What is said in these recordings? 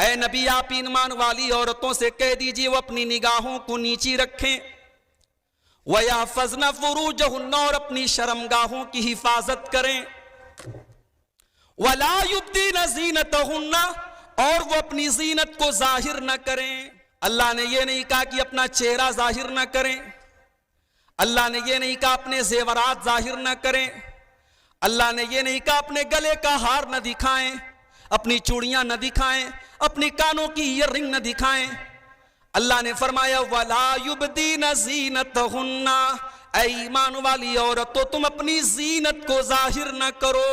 اے نبی آپ ایمان والی عورتوں سے کہہ دیجئے وہ اپنی نگاہوں کو نیچی رکھیں، وَيَحْفَظْنَ فُرُوجَهُنَّ اور اپنی شرمگاہوں کی حفاظت کریں، وَلَا يُبْدِينَ زِينَتَهُنَّ اور وہ اپنی زینت کو ظاہر نہ کریں۔ اللہ نے یہ نہیں کہا کہ اپنا چہرہ ظاہر نہ کریں، اللہ نے یہ نہیں کہا اپنے زیورات ظاہر نہ کریں، اللہ نے یہ نہیں کہا اپنے گلے کا ہار نہ دکھائیں، اپنی چوڑیاں نہ دکھائیں، اپنی کانوں کی ایئر رنگ نہ دکھائیں۔ اللہ نے فرمایا وَلَا يُبْدِينَ زِينَتَهُنَّ اے ایمان والی عورتوں تم اپنی زینت کو ظاہر نہ کرو۔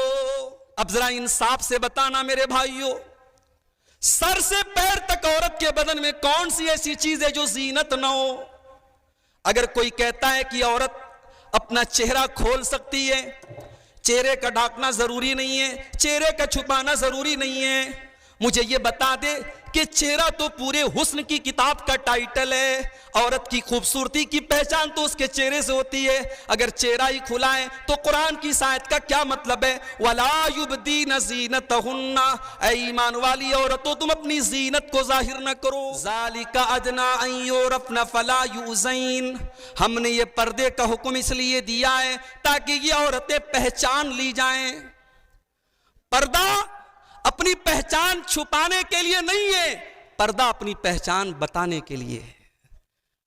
اب ذرا انصاف سے بتانا میرے بھائیوں، سر سے پیر تک عورت کے بدن میں کون سی ایسی چیز ہے جو زینت نہ ہو؟ اگر کوئی کہتا ہے کہ عورت اپنا چہرہ کھول سکتی ہے، چہرے کا ڈھانکنا ضروری نہیں ہے، چہرے کا چھپانا ضروری نہیں ہے، مجھے یہ بتا دے کہ چہرہ تو پورے حسن کی کتاب کا ٹائٹل ہے، عورت کی خوبصورتی کی پہچان تو اس کے چہرے سے ہوتی ہے۔ اگر چہرہ ہی کھلا ہے تو قرآن کی اس آیت کا کیا مطلب ہے؟ وَلَا يُبْدِينَ زِينَتَهُنَّ اے ایمان والی عورتوں تم اپنی زینت کو ظاہر نہ کرو۔ ذَلِكَ أَدْنَىٰ أَن يُعْرَفْنَ فَلَا يُؤْذَيْنَ ہم نے یہ پردے کا حکم اس لیے دیا ہے تاکہ یہ عورتیں پہچان لی جائیں۔ پردہ اپنی پہچان چھپانے کے لیے نہیں ہے، پردہ اپنی پہچان بتانے کے لیے ہے۔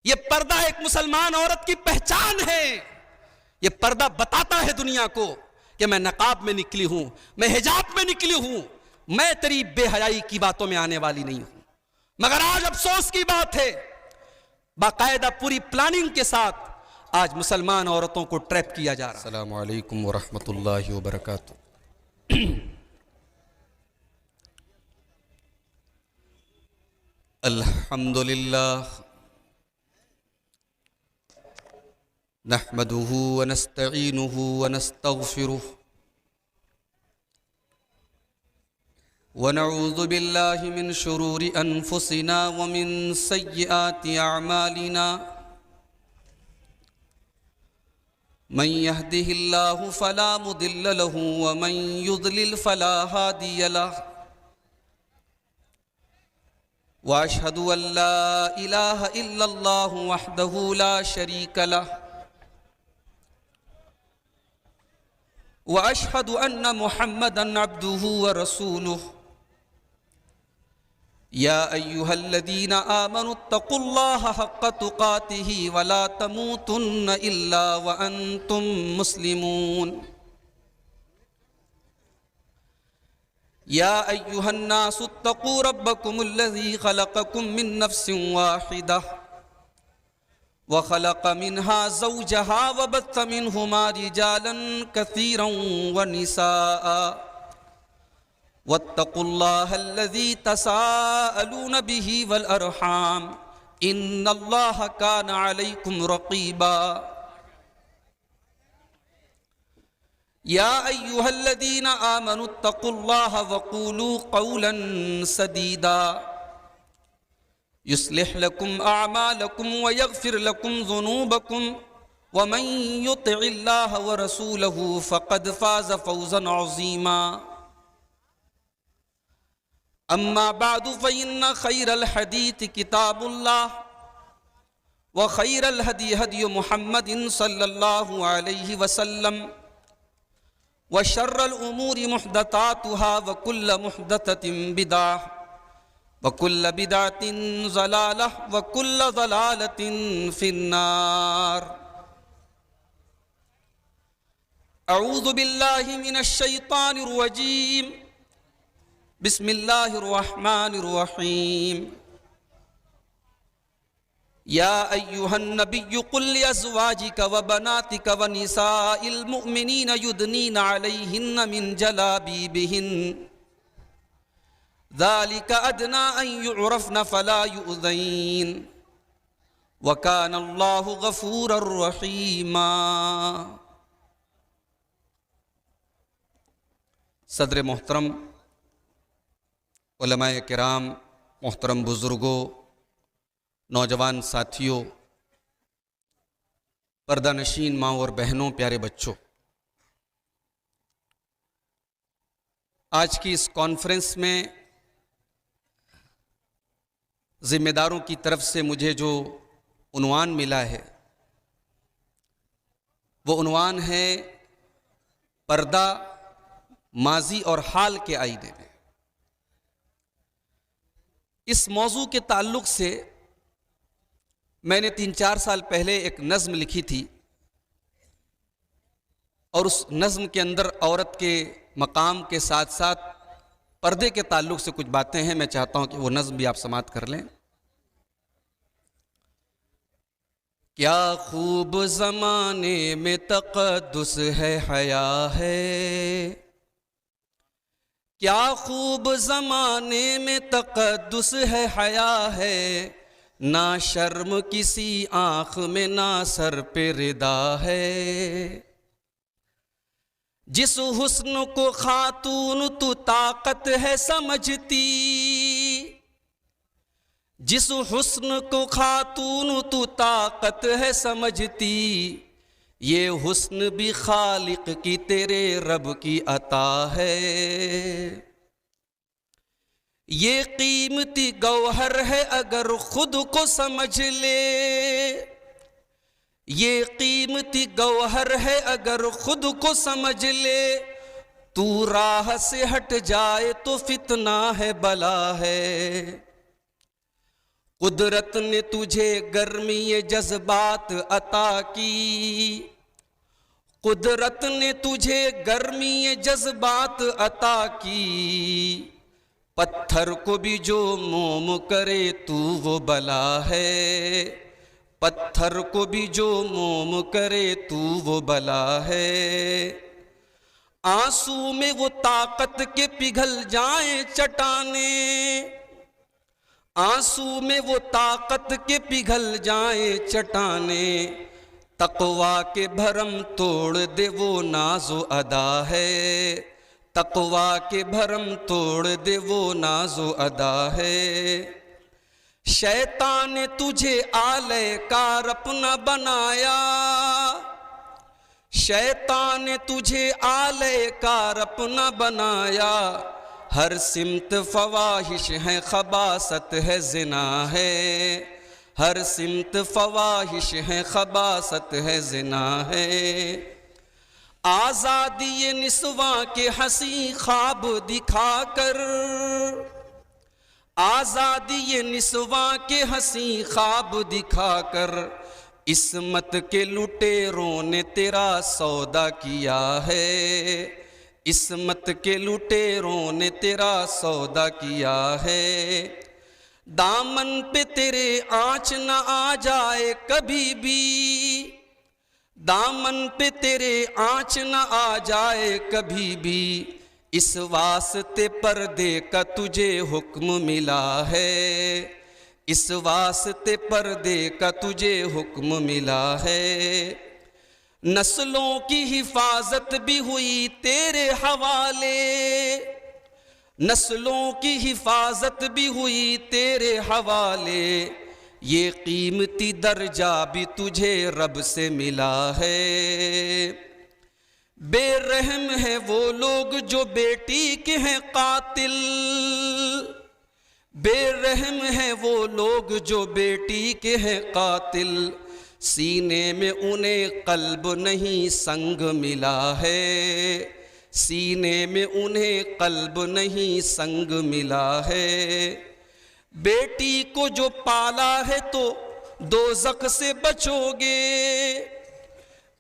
یہ پردہ ایک مسلمان عورت کی پہچان ہے، یہ پردہ بتاتا ہے دنیا کو کہ میں نقاب میں نکلی ہوں، میں حجاب میں نکلی ہوں، میں تیری بے حیائی کی باتوں میں آنے والی نہیں ہوں۔ مگر آج افسوس کی بات ہے، باقاعدہ پوری پلاننگ کے ساتھ آج مسلمان عورتوں کو ٹریپ کیا جا رہا ہے۔ السلام علیکم ورحمۃ اللہ وبرکاتہ۔ الحمد للہ نحمده ونستعینه ونستغفره ونعوذ باللہ من شرور انفسنا ومن سیئات اعمالنا من يهده الله فلا مضل له ومن يضلل فلا هادي له واشهد ان لا اله الا الله وحده لا شريك له واشهد ان محمدا عبده ورسوله يا ايها الذين امنوا اتقوا الله حق تقاته ولا تموتن الا وانتم مسلمون يا أيها الناس اتقوا ربكم الذي خلقكم من نفس واحدة وخلق منها زوجها وبث منهما رجالا كثيرا ونساء واتقوا الله الذي تساءلون به والأرحام إن الله كان عليكم رقيبا يا أيها الذين آمنوا اتقوا الله وقولوا قولا سديدا يصلح لكم أعمالكم ويغفر لكم ذنوبكم ومن يطع الله ورسوله فقد فاز فوزا عظيما أما بعد فإن خير الحديث كتاب الله وخير الهدي هدي محمد صلى الله عليه وسلم وشر الأمور محدثاتها وكل محدثة بدعة وكل بدعة ضلالة وكل ضلالة في النار أعوذ بالله من الشيطان الرجيم بسم الله الرحمن الرحيم يا أيها النبي قل لأزواجك وبناتك ونساء المؤمنين يدنين عليهن من جلابيبهن ذلك أدنى أن يعرفن فلا يؤذين وكان الله غفورا رحيما۔ صدر محترم، علماء کرام، محترم بزرگوں، نوجوان ساتھیوں، پردہ نشین ماں اور بہنوں، پیارے بچوں، آج کی اس کانفرنس میں ذمہ داروں کی طرف سے مجھے جو عنوان ملا ہے وہ عنوان ہے پردہ ماضی اور حال کے آئینے میں۔ اس موضوع کے تعلق سے میں نے 3-4 سال پہلے ایک نظم لکھی تھی، اور اس نظم کے اندر عورت کے مقام کے ساتھ ساتھ پردے کے تعلق سے کچھ باتیں ہیں، میں چاہتا ہوں کہ وہ نظم بھی آپ سماعت کر لیں۔ کیا خوب زمانے میں تقدس ہے حیا ہے، کیا خوب زمانے میں تقدس ہے حیا ہے، نہ شرم کسی آنکھ میں نہ سر پہ ردا ہے، جس حسن کو خاتون تو طاقت ہے سمجھتی، جس حسن کو خاتون تو طاقت ہے سمجھتی، یہ حسن بھی خالق کی تیرے رب کی عطا ہے، یہ قیمتی گوہر ہے اگر خود کو سمجھ لے، یہ قیمتی گوہر ہے اگر خود کو سمجھ لے، تو راہ سے ہٹ جائے تو فتنہ ہے بلا ہے، قدرت نے تجھے گرمی جذبات عطا کی، قدرت نے تجھے گرمی جذبات عطا کی، پتھر کو بھی جو موم کرے تو وہ بلا ہے، پتھر کو بھی جو موم کرے تو وہ بلا ہے، آنسو میں وہ طاقت کے پگھل جائیں چٹانیں، آنسو میں وہ طاقت کے پگھل جائیں چٹانیں، تقویٰ کے بھرم توڑ دے وہ ناز و ادا ہے، تقویٰ کے بھرم توڑ دے وہ ناز و ادا ہے، شیطان نے تجھے آلے کار اپنا بنایا، شیطان نے تجھے آلے کار اپنا بنایا، ہر سمت فواہش ہے خباثت ہے زنا ہے، ہر سمت فواہش ہے خباثت ہے زنا ہے، آزادی نسواں کے حسین خواب دکھا کر، آزادی نسواں کے حسین خواب دکھا کر، عصمت کے لٹیروں نے تیرا سودا کیا ہے، عصمت کے لٹیروں نے تیرا سودا کیا ہے، دامن پہ تیرے آنچ نہ آ جائے کبھی بھی، دامن پہ تیرے آنچ نہ آ جائے کبھی بھی، اس واسطے پردے کا تجھے حکم ملا ہے، اس واسطے پردے کا تجھے حکم ملا ہے، نسلوں کی حفاظت بھی ہوئی تیرے حوالے، نسلوں کی حفاظت بھی ہوئی تیرے حوالے، یہ قیمتی درجہ بھی تجھے رب سے ملا ہے، بے رحم ہے وہ لوگ جو بیٹی کے ہیں قاتل، بے رحم ہے وہ لوگ جو بیٹی کے ہیں قاتل، سینے میں انہیں قلب نہیں سنگ ملا ہے، سینے میں انہیں قلب نہیں سنگ ملا ہے، بیٹی کو جو پالا ہے تو دوزخ سے بچو گے،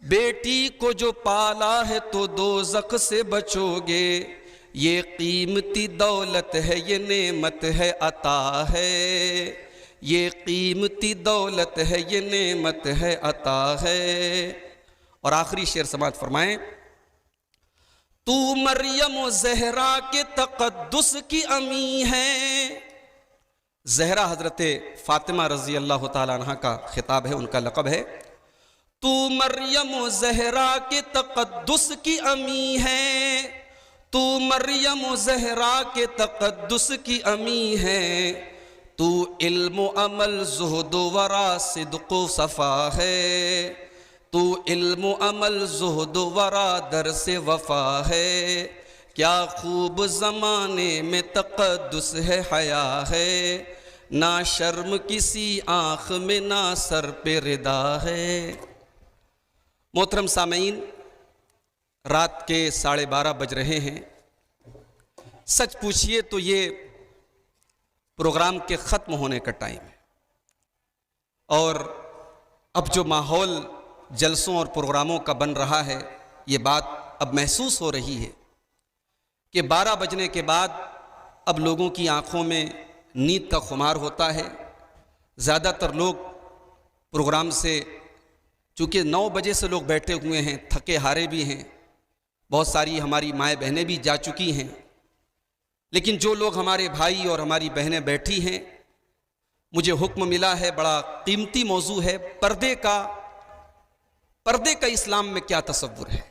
بیٹی کو جو پالا ہے تو دوزخ سے بچو گے، یہ قیمتی دولت ہے یہ نعمت ہے عطا ہے، یہ قیمتی دولت ہے یہ نعمت ہے عطا ہے۔ اور آخری شعر سماعت فرمائیں، تو مریم و زہرا کے تقدس کی امی ہے، زہرا حضرت فاطمہ رضی اللہ تعالیٰ عنہ کا خطاب ہے، ان کا لقب ہے، تو مریم و زہرا کے تقدس کی امی ہے، تو مریم و زہرا کے تقدس کی امی ہے، تو علم و عمل زہد و ورا صدق و صفا ہے، تو علم و عمل زہد و ورا درس وفا ہے، کیا خوب زمانے میں تقدس ہے حیا ہے، نہ شرم کسی آنکھ میں نہ سر پہ ردا ہے۔ محترم سامعین، رات کے 12:30 بج رہے ہیں۔ سچ پوچھئے تو یہ پروگرام کے ختم ہونے کا ٹائم ہے، اور اب جو ماحول جلسوں اور پروگراموں کا بن رہا ہے، یہ بات اب محسوس ہو رہی ہے کہ 12 بجنے کے بعد اب لوگوں کی آنکھوں میں نیند کا خمار ہوتا ہے۔ زیادہ تر لوگ پروگرام سے، چونکہ 9 بجے سے لوگ بیٹھے ہوئے ہیں، تھکے ہارے بھی ہیں، بہت ساری ہماری مائیں بہنیں بھی جا چکی ہیں، لیکن جو لوگ ہمارے بھائی اور ہماری بہنیں بیٹھی ہیں، مجھے حکم ملا ہے، بڑا قیمتی موضوع ہے، پردے کا اسلام میں کیا تصور ہے،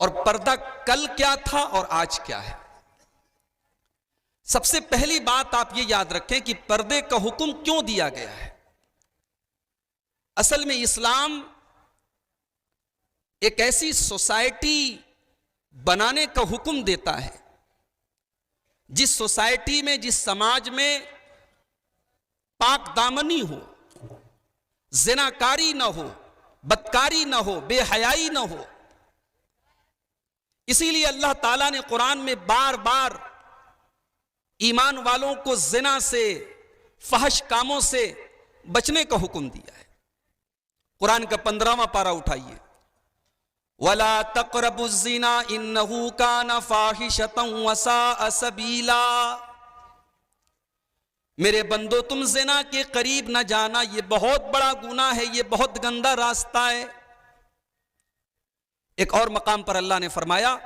اور پردہ کل کیا تھا اور آج کیا ہے۔ سب سے پہلی بات آپ یہ یاد رکھیں کہ پردے کا حکم کیوں دیا گیا ہے۔ اصل میں اسلام ایک ایسی سوسائٹی بنانے کا حکم دیتا ہے جس سوسائٹی میں، جس سماج میں پاک دامنی ہو، زناکاری نہ ہو، بدکاری نہ ہو، بے حیائی نہ ہو۔ اسی لیے اللہ تعالیٰ نے قرآن میں بار بار ایمان والوں کو زنا سے، فحش کاموں سے بچنے کا حکم دیا ہے۔ قرآن کا 15واں پارہ اٹھائیے، وَلَا تَقْرَبُوا الزِّنَا إِنَّهُ كَانَ فَاحِشَةً وَسَاءَ سَبِيلًا۔ میرے بندو، تم زنا کے قریب نہ جانا، یہ بہت بڑا گناہ ہے، یہ بہت گندا راستہ ہے۔ ایک اور مقام پر اللہ نے فرمایا،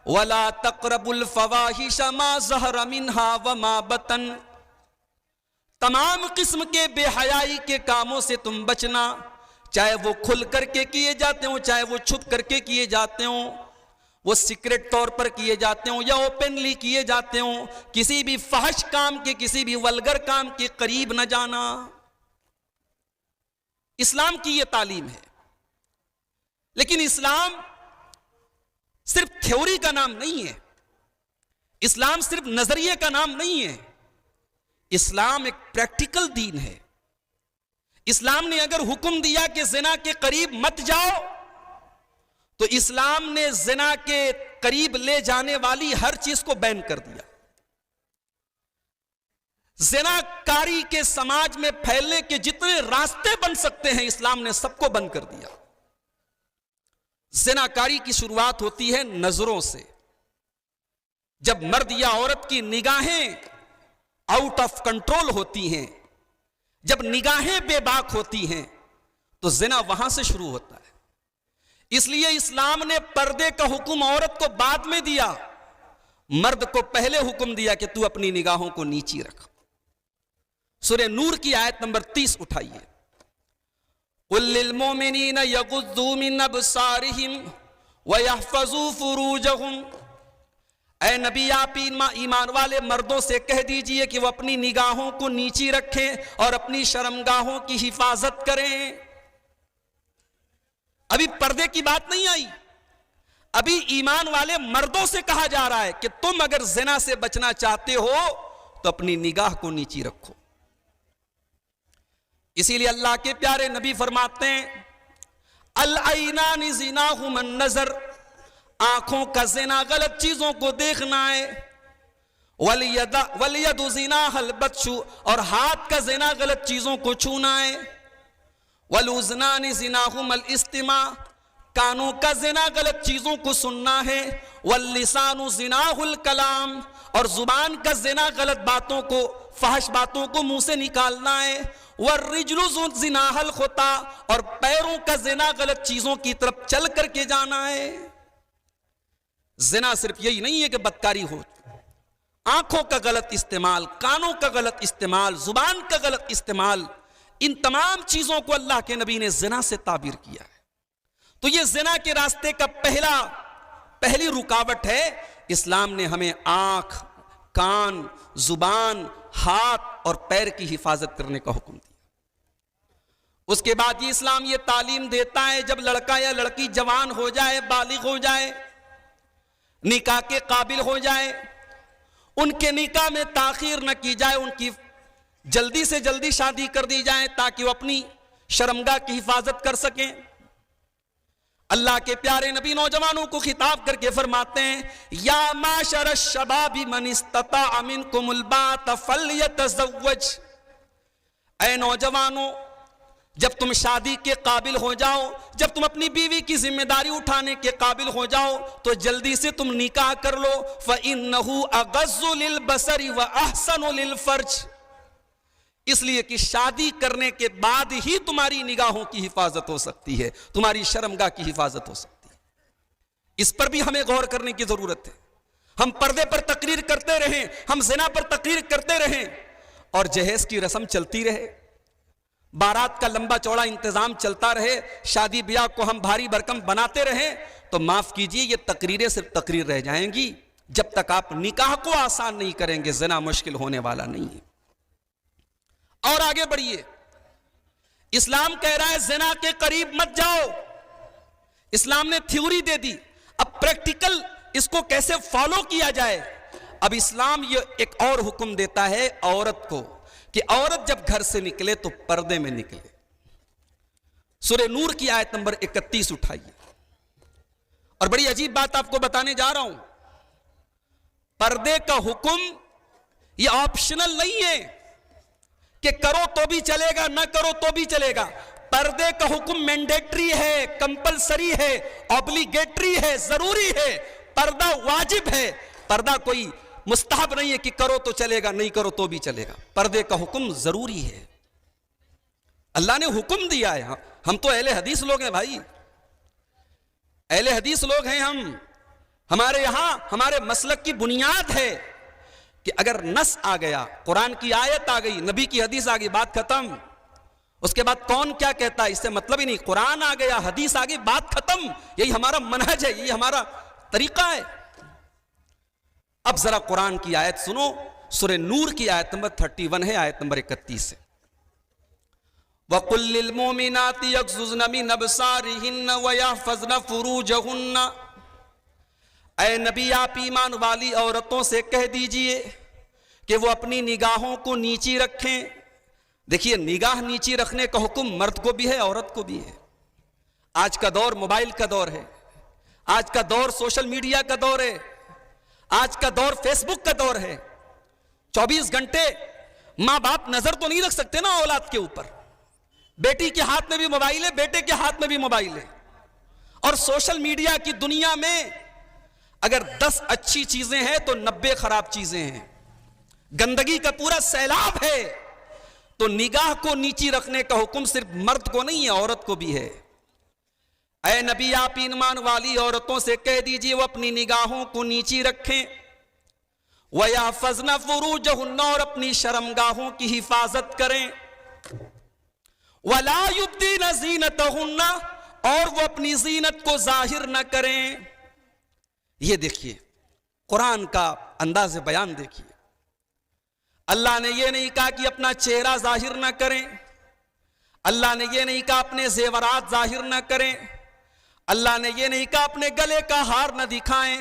وَلَا تَقْرَبُوا الْفَوَاحِشَ مَا ظَهَرَ مِنْهَا وَمَا بَطَنَ۔ تمام قسم کے بے حیائی کے کاموں سے تم بچنا، چاہے وہ کھل کر کے کیے جاتے ہوں، چاہے وہ چھپ کر کے کیے جاتے ہوں، وہ سیکرٹ طور پر کیے جاتے ہوں یا اوپنلی کیے جاتے ہوں۔ کسی بھی فحش کام کے، کسی بھی ولگر کام کے قریب نہ جانا۔ اسلام کی یہ تعلیم ہے۔ لیکن اسلام صرف تھیوری کا نام نہیں ہے، اسلام صرف نظریے کا نام نہیں ہے، اسلام ایک پریکٹیکل دین ہے۔ اسلام نے اگر حکم دیا کہ زنا کے قریب مت جاؤ، تو اسلام نے زنا کے قریب لے جانے والی ہر چیز کو بین کر دیا۔ زنا کاری کے سماج میں پھیلنے کے جتنے راستے بن سکتے ہیں، اسلام نے سب کو بند کر دیا۔ زنا کاری کی شروعات ہوتی ہے نظروں سے۔ جب مرد یا عورت کی نگاہیں آؤٹ آف کنٹرول ہوتی ہیں، جب نگاہیں بے باک ہوتی ہیں، تو زنا وہاں سے شروع ہوتا ہے۔ اس لیے اسلام نے پردے کا حکم عورت کو بعد میں دیا، مرد کو پہلے حکم دیا کہ تو اپنی نگاہوں کو نیچی رکھ۔ سورہ نور کی آیت نمبر 30 اٹھائیے، قُل لِّلْمُؤْمِنِينَ يَغُضُّوا مِنْ أَبْصَارِهِمْ وَيَحْفَظُوا فُرُوجَهُمْ۔ اے نبی، آپ ایمان والے مردوں سے کہہ دیجئے کہ وہ اپنی نگاہوں کو نیچی رکھیں اور اپنی شرمگاہوں کی حفاظت کریں۔ ابھی پردے کی بات نہیں آئی، ابھی ایمان والے مردوں سے کہا جا رہا ہے کہ تم اگر زنا سے بچنا چاہتے ہو تو اپنی نگاہ کو نیچی رکھو۔ اسی لیے اللہ کے پیارے نبی فرماتے ہیں، العینان زناہما النظر، آنکھوں کا زنا غلط چیزوں کو دیکھنا ہے، والید زناہا البطش، اور ہاتھ کا زنا غلط چیزوں کو چھونا ہے، والاذنان زناہما الاستماع، کانوں کا زنا غلط چیزوں کو سننا ہے، واللسان زناہ الکلام، اور زبان کا زنا غلط باتوں کو، فحش باتوں کو منہ سے نکالنا ہے، والرجل زناہ الخطا، اور پیروں کا زنا غلط چیزوں کی طرف چل کر کے جانا ہے۔ زنا صرف یہی نہیں ہے کہ بدکاری ہو، آنکھوں کا غلط استعمال، کانوں کا غلط استعمال، زبان کا غلط استعمال، ان تمام چیزوں کو اللہ کے نبی نے زنا سے تعبیر کیا ہے۔ تو یہ زنا کے راستے کا پہلی رکاوٹ ہے۔ اسلام نے ہمیں آنکھ، کان، زبان، ہاتھ اور پیر کی حفاظت کرنے کا حکم دیا۔ اس کے بعد یہ اسلام یہ تعلیم دیتا ہے، جب لڑکا یا لڑکی جوان ہو جائے، بالغ ہو جائے، نکاح کے قابل ہو جائے، ان کے نکاح میں تاخیر نہ کی جائے، ان کی جلدی سے جلدی شادی کر دی جائے تاکہ وہ اپنی شرمگاہ کی حفاظت کر سکیں۔ اللہ کے پیارے نبی نوجوانوں کو خطاب کر کے فرماتے ہیں یا معشر الشباب من استطاع منکم الباءۃ فلیتزوج، اے نوجوانوں جب تم شادی کے قابل ہو جاؤ، جب تم اپنی بیوی کی ذمہ داری اٹھانے کے قابل ہو جاؤ تو جلدی سے تم نکاح کر لو، فإنہ اغض للبصر واحسن للفرج، اس لیے کہ شادی کرنے کے بعد ہی تمہاری نگاہوں کی حفاظت ہو سکتی ہے، تمہاری شرمگاہ کی حفاظت ہو سکتی ہے۔ اس پر بھی ہمیں غور کرنے کی ضرورت ہے۔ ہم پردے پر تقریر کرتے رہیں، ہم زنا پر تقریر کرتے رہیں اور جہیز کی رسم چلتی رہے، بارات کا لمبا چوڑا انتظام چلتا رہے، شادی بیاہ کو ہم بھاری بھرکم بناتے رہیں، تو معاف کیجئے یہ تقریریں صرف تقریر رہ جائیں گی جب تک آپ نکاح کو آسان نہیں کریں گے۔ زنا مشکل ہونے والا نہیں ہے۔ اور آگے بڑھیے، اسلام کہہ رہا ہے زنا کے قریب مت جاؤ۔ اسلام نے تھیوری دے دی، اب پریکٹیکل اس کو کیسے فالو کیا جائے۔ اب اسلام یہ ایک اور حکم دیتا ہے عورت کو کہ عورت جب گھر سے نکلے تو پردے میں نکلے۔ سورہ نور کی آیت نمبر 31 اٹھائیے، اور بڑی عجیب بات آپ کو بتانے جا رہا ہوں، پردے کا حکم یہ آپشنل نہیں ہے کہ کرو تو بھی چلے گا نہ کرو تو بھی چلے گا۔ پردے کا حکم مینڈیٹری ہے، کمپلسری ہے، اوبلیگیٹری ہے، ضروری ہے، پردہ واجب ہے۔ پردہ کوئی مستحب نہیں ہے کہ کرو تو چلے گا نہیں کرو تو بھی چلے گا، پردے کا حکم ضروری ہے، اللہ نے حکم دیا ہے۔ ہم تو اہل حدیث لوگ ہیں بھائی، اہل حدیث لوگ ہیں ہم، ہمارے یہاں ہمارے مسلک کی بنیاد ہے کہ اگر نص آ گیا، قرآن کی آیت آ گئی، نبی کی حدیث آ گئی، بات ختم۔ اس کے بعد کون کیا کہتا ہے اس سے مطلب ہی نہیں، قرآن آ گیا، حدیث آ گئی، بات ختم۔ یہی ہمارا منہج ہے، یہی ہمارا طریقہ ہے۔ اب ذرا قرآن کی آیت سنو، سورہ نور کی آیت نمبر 31 ہے، آیت نمبر 31 ہے۔ وَقُلْ لِلْمُؤْمِنَاتِ يَغْضُضْنَ مِنْ أَبْصَارِهِنَّ وَيَحْفَظْنَ فُرُوجَهُنَّ، اے نبی آپ ایمان والی عورتوں سے کہہ دیجئے کہ وہ اپنی نگاہوں کو نیچی رکھیں۔ دیکھیے نگاہ نیچی رکھنے کا حکم مرد کو بھی ہے عورت کو بھی ہے۔ آج کا دور موبائل کا دور ہے، آج کا دور سوشل میڈیا کا دور ہے، آج کا دور فیس بک کا دور ہے۔ 24 گھنٹے ماں باپ نظر تو نہیں رکھ سکتے نا اولاد کے اوپر۔ بیٹی کے ہاتھ میں بھی موبائل ہے، بیٹے کے ہاتھ میں بھی موبائل ہے، اور سوشل میڈیا کی دنیا میں اگر 10 اچھی چیزیں ہیں تو 90 خراب چیزیں ہیں، گندگی کا پورا سیلاب ہے۔ تو نگاہ کو نیچی رکھنے کا حکم صرف مرد کو نہیں ہے، عورت کو بھی ہے۔ اے نبی آپ ایمان والی عورتوں سے کہہ دیجئے وہ اپنی نگاہوں کو نیچی رکھیں، وَيَحْفَظْنَ فُرُوجَهُنَّ، اور اپنی شرمگاہوں کی حفاظت کریں، وَلَا يُبْدِينَ زِينَتَهُنَّ، اور وہ اپنی زینت کو ظاہر نہ کریں۔ یہ دیکھیے قرآن کا انداز بیان دیکھیے، اللہ نے یہ نہیں کہا کہ اپنا چہرہ ظاہر نہ کریں، اللہ نے یہ نہیں کہا اپنے زیورات ظاہر نہ کریں، اللہ نے یہ نہیں کہا اپنے گلے کا ہار نہ دکھائیں،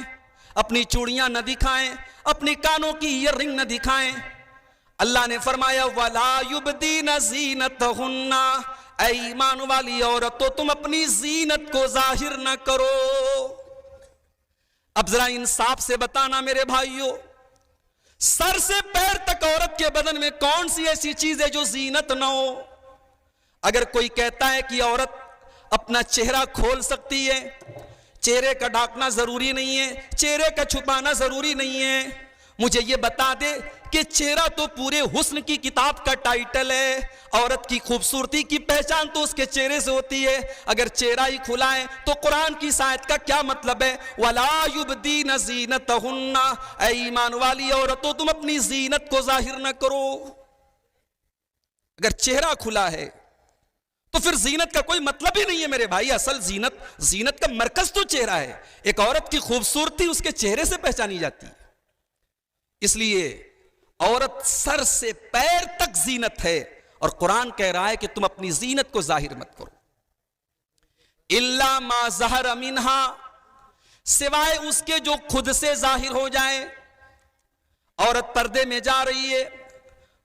اپنی چوڑیاں نہ دکھائیں، اپنی کانوں کی ایئر رنگ نہ دکھائیں۔ اللہ نے فرمایا وَلَا يُبْدِينَ زِينَتَهُنَّ، اے ایمان والی عورتوں تم اپنی زینت کو ظاہر نہ کرو۔ اب ذرا انصاف سے بتانا میرے بھائیوں، سر سے پیر تک عورت کے بدن میں کون سی ایسی چیز ہے جو زینت نہ ہو؟ اگر کوئی کہتا ہے کہ عورت اپنا چہرہ کھول سکتی ہے، چہرے کا ڈھانکنا ضروری نہیں ہے، چہرے کا چھپانا ضروری نہیں ہے، مجھے یہ بتا دے کہ چہرہ تو پورے حسن کی کتاب کا ٹائٹل ہے، عورت کی خوبصورتی کی پہچان تو اس کے چہرے سے ہوتی ہے۔ اگر چہرہ ہی کھلا ہے تو قرآن کی اس آیت کا کیا مطلب ہے؟ وَلَا يُبْدِينَ زِينَتَهُنَّ، اے ایمان والی عورتوں تم اپنی زینت کو ظاہر نہ کرو۔ اگر چہرہ کھلا ہے تو پھر زینت کا کوئی مطلب ہی نہیں ہے میرے بھائی۔ اصل زینت کا مرکز تو چہرہ ہے، ایک عورت کی خوبصورتی اس کے چہرے سے پہچانی جاتی ہے۔ اس لیے عورت سر سے پیر تک زینت ہے، اور قرآن کہہ رہا ہے کہ تم اپنی زینت کو ظاہر مت کرو۔ إِلَّا مَا ظَهَرَ مِنْهَا، سوائے اس کے جو خود سے ظاہر ہو جائے۔ عورت پردے میں جا رہی ہے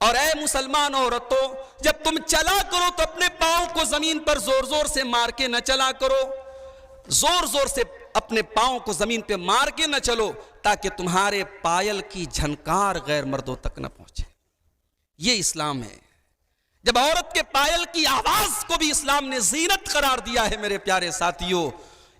اور اے مسلمان عورتوں، جب تم چلا کرو تو اپنے پاؤں کو زمین پر زور زور سے مار کے نہ چلا کرو، زور زور سے اپنے پاؤں کو زمین پہ مار کے نہ چلو، تاکہ تمہارے پائل کی جھنکار غیر مردوں تک نہ پہنچے۔ یہ اسلام ہے۔ جب عورت کے پائل کی آواز کو بھی اسلام نے زینت قرار دیا ہے، میرے پیارے ساتھیوں،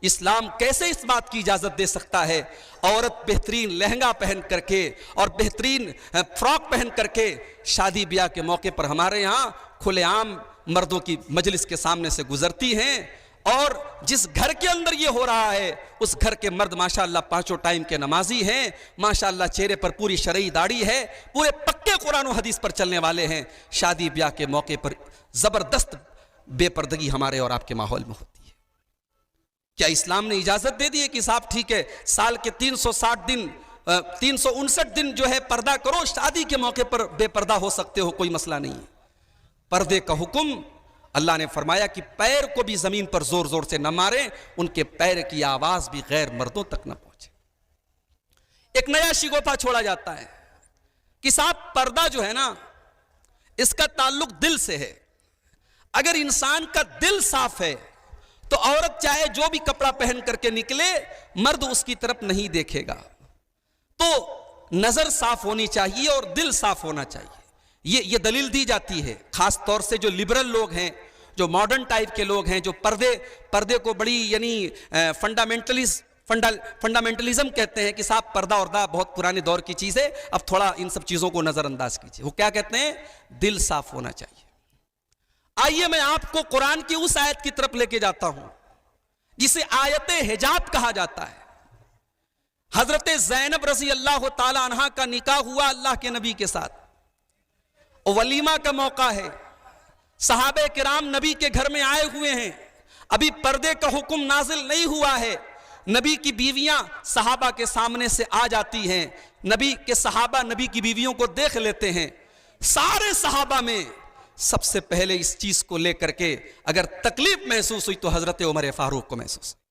اسلام کیسے اس بات کی اجازت دے سکتا ہے عورت بہترین لہنگا پہن کر کے اور بہترین فراک پہن کر کے شادی بیاہ کے موقع پر ہمارے یہاں کھلے عام مردوں کی مجلس کے سامنے سے گزرتی ہیں، اور جس گھر کے اندر یہ ہو رہا ہے اس گھر کے مرد ماشاءاللہ پانچوں ٹائم کے نمازی ہیں، ماشاءاللہ چہرے پر پوری شرعی داڑھی ہے، پورے پکے قرآن و حدیث پر چلنے والے ہیں، شادی بیاہ کے موقع پر زبردست بے پردگی ہمارے اور آپ کے ماحول میں ہوتی ہے۔ کیا اسلام نے اجازت دے دی ہے کہ صاحب ٹھیک ہے سال کے 360 دن 359 دن جو ہے پردہ کرو، شادی کے موقع پر بے پردہ ہو سکتے ہو، کوئی مسئلہ نہیں ہے۔ پردے کا حکم اللہ نے فرمایا کہ پیر کو بھی زمین پر زور زور سے نہ ماریں، ان کے پیر کی آواز بھی غیر مردوں تک نہ پہنچے۔ ایک نیا شگوفہ چھوڑا جاتا ہے کہ صاحب پردہ جو ہے نا اس کا تعلق دل سے ہے۔ اگر انسان کا دل صاف ہے تو عورت چاہے جو بھی کپڑا پہن کر کے نکلے، مرد اس کی طرف نہیں دیکھے گا۔ تو نظر صاف ہونی چاہیے اور دل صاف ہونا چاہیے، یہ دلیل دی جاتی ہے۔ خاص طور سے جو لبرل لوگ ہیں، جو ماڈرن ٹائپ کے لوگ ہیں، جو پردے کو بڑی یعنی فنڈامنٹلزم کہتے ہیں کہ صاحب پردہ اردہ بہت پرانے دور کی چیز ہے، اب تھوڑا ان سب چیزوں کو نظر انداز کیجیے۔ وہ کیا کہتے ہیں؟ دل صاف ہونا چاہیے۔ آئیے میں آپ کو قرآن کی اس آیت کی طرف لے کے جاتا ہوں جسے آیت حجاب کہا جاتا ہے۔ حضرت زینب رضی اللہ تعالی عنہ کا نکاح ہوا اللہ کے نبی کے ساتھ، ولیمہ کا موقع ہے، صحابہ کرام نبی کے گھر میں آئے ہوئے ہیں، ابھی پردے کا حکم نازل نہیں ہوا ہے، نبی کی بیویاں صحابہ کے سامنے سے آ جاتی ہیں، نبی کے صحابہ نبی کی بیویوں کو دیکھ لیتے ہیں۔ سارے صحابہ میں سب سے پہلے اس چیز کو لے کر کے اگر تکلیف محسوس ہوئی تو حضرت عمر فاروق کو محسوس ہوئی۔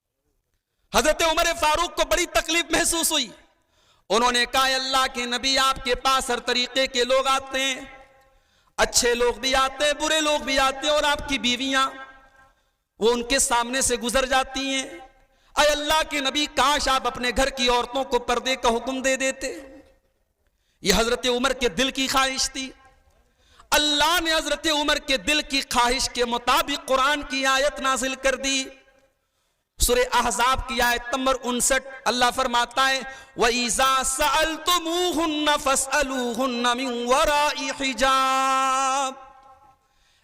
حضرت عمر فاروق کو بڑی تکلیف محسوس ہوئی۔ انہوں نے کہا اللہ کے نبی آپ کے پاس ہر طریقے کے لوگ آتے ہیں، اچھے لوگ بھی آتے ہیں، برے لوگ بھی آتے ہیں، اور آپ کی بیویاں وہ ان کے سامنے سے گزر جاتی ہیں۔ اے اللہ کے نبی کاش آپ اپنے گھر کی عورتوں کو پردے کا حکم دے دیتے۔ یہ حضرت عمر کے دل کی خواہش تھی۔ اللہ نے حضرت عمر کے دل کی خواہش کے مطابق قرآن کی آیت نازل کر دی۔ سورہ احزاب کی آیت نمبر 59 اللہ فرماتا ہے وَإِذَا سَأَلْتُمُوهُنَّ فَاسْأَلُوهُنَّ مِنْ وَرَاءِ حِجَابٍ۔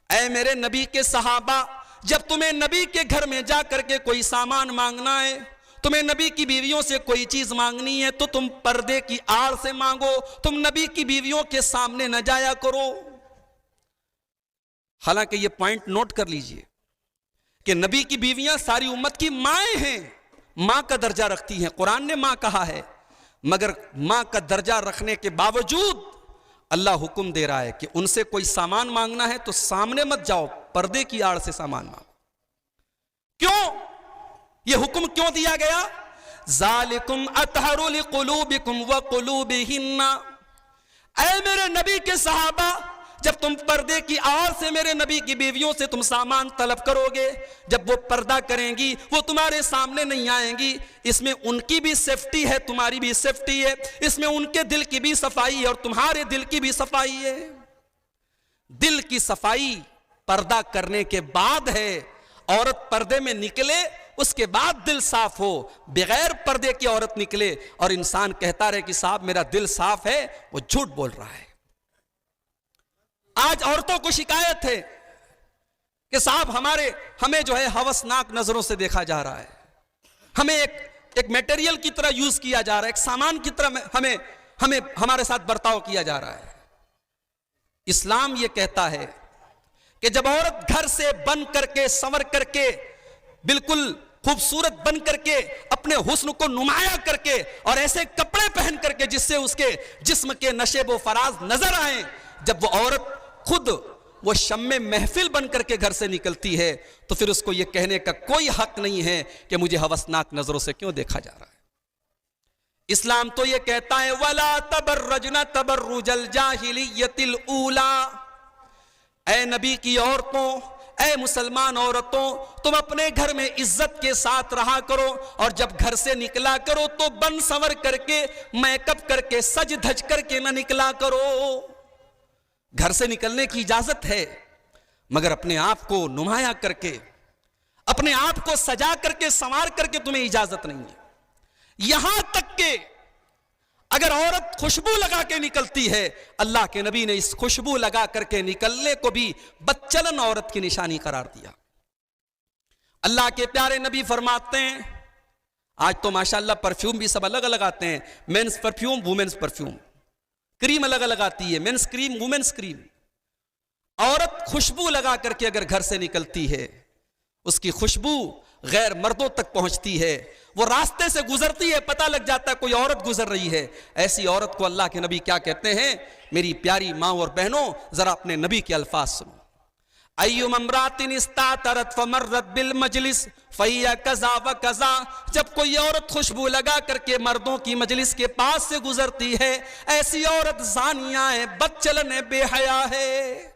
اے میرے نبی کے صحابہ، جب تمہیں نبی کے گھر میں جا کر کے کوئی سامان مانگنا ہے، تمہیں نبی کی بیویوں سے کوئی چیز مانگنی ہے، تو تم پردے کی آڑ سے مانگو، تم نبی کی بیویوں کے سامنے نہ جایا کرو۔ حالانکہ یہ پوائنٹ نوٹ کر لیجئے کہ نبی کی بیویاں ساری امت کی مائیں ہیں، ماں کا درجہ رکھتی ہیں، قرآن نے ماں کہا ہے، مگر ماں کا درجہ رکھنے کے باوجود اللہ حکم دے رہا ہے کہ ان سے کوئی سامان مانگنا ہے تو سامنے مت جاؤ، پردے کی آڑ سے سامان مانگو۔ کیوں یہ حکم کیوں دیا گیا؟ ذالکم اطہر لقلوبکم وقلوبہن۔ اے میرے نبی کے صحابہ، جب تم پردے کی آڑ سے میرے نبی کی بیویوں سے تم سامان طلب کرو گے، جب وہ پردہ کریں گی وہ تمہارے سامنے نہیں آئیں گی، اس میں ان کی بھی سیفٹی ہے، تمہاری بھی سیفٹی ہے، اس میں ان کے دل کی بھی صفائی ہے اور تمہارے دل کی بھی صفائی ہے۔ دل کی صفائی پردہ کرنے کے بعد ہے۔ عورت پردے میں نکلے اس کے بعد دل صاف ہو، بغیر پردے کی عورت نکلے اور انسان کہتا رہے کہ صاحب میرا دل صاف ہے، وہ جھوٹ بول رہا ہے۔ آج عورتوں کو شکایت ہے کہ صاحب ہمیں جو ہے ہوسناک نظروں سے دیکھا جا رہا ہے، ہمیں ایک میٹیریل کی طرح یوز کیا جا رہا ہے، ایک سامان کی طرح ہمارے ساتھ برتاؤ کیا جا رہا ہے۔ اسلام یہ کہتا ہے کہ جب عورت گھر سے بن کر کے سنور کر کے بالکل خوبصورت بن کر کے اپنے حسن کو نمایاں کر کے اور ایسے کپڑے پہن کر کے جس سے اس کے جسم کے نشیب و فراز نظر آئیں، جب وہ عورت خود وہ شمع محفل بن کر کے گھر سے نکلتی ہے تو پھر اس کو یہ کہنے کا کوئی حق نہیں ہے کہ مجھے ہوسناک نظروں سے کیوں دیکھا جا رہا ہے۔ اسلام تو یہ کہتا ہے وَلَا تَبَرَّجْنَ تَبَرُّجَ الْجَاهِلِيَّةِ الْأُولَى، اے نبی کی عورتوں، اے مسلمان عورتوں، تم اپنے گھر میں عزت کے ساتھ رہا کرو، اور جب گھر سے نکلا کرو تو بن سنور کر کے، میک اپ کر کے، سج دھج کر کے نہ نکلا کرو۔ گھر سے نکلنے کی اجازت ہے، مگر اپنے آپ کو نمایاں کر کے، اپنے آپ کو سجا کر کے، سنوار کر کے تمہیں اجازت نہیں ہے۔ یہاں تک کہ اگر عورت خوشبو لگا کے نکلتی ہے، اللہ کے نبی نے اس خوشبو لگا کر کے نکلنے کو بھی بدچلن عورت کی نشانی قرار دیا۔ اللہ کے پیارے نبی فرماتے ہیں، آج تو ماشاءاللہ پرفیوم بھی سب الگ الگ آتے ہیں، مینز پرفیوم، وومنز پرفیوم، کریم الگ الگ آتی ہے، مینز کریم، وومنز کریم۔ عورت خوشبو لگا کر کے اگر گھر سے نکلتی ہے، اس کی خوشبو غیر مردوں تک پہنچتی ہے، وہ راستے سے گزرتی ہے، پتہ لگ جاتا ہے کوئی عورت گزر رہی ہے۔ ایسی عورت کو اللہ کے نبی کیا کہتے ہیں؟ میری پیاری ماں اور بہنوں، ذرا اپنے نبی کے الفاظ سنو۔ ایما امرأۃ استعطرت فمرت بالمجلس فہی کذا وکذا، جب کوئی عورت خوشبو لگا کر کے مردوں کی مجلس کے پاس سے گزرتی ہے، ایسی عورت زانیہ ہے، بدچلن ہے، بے حیا ہے۔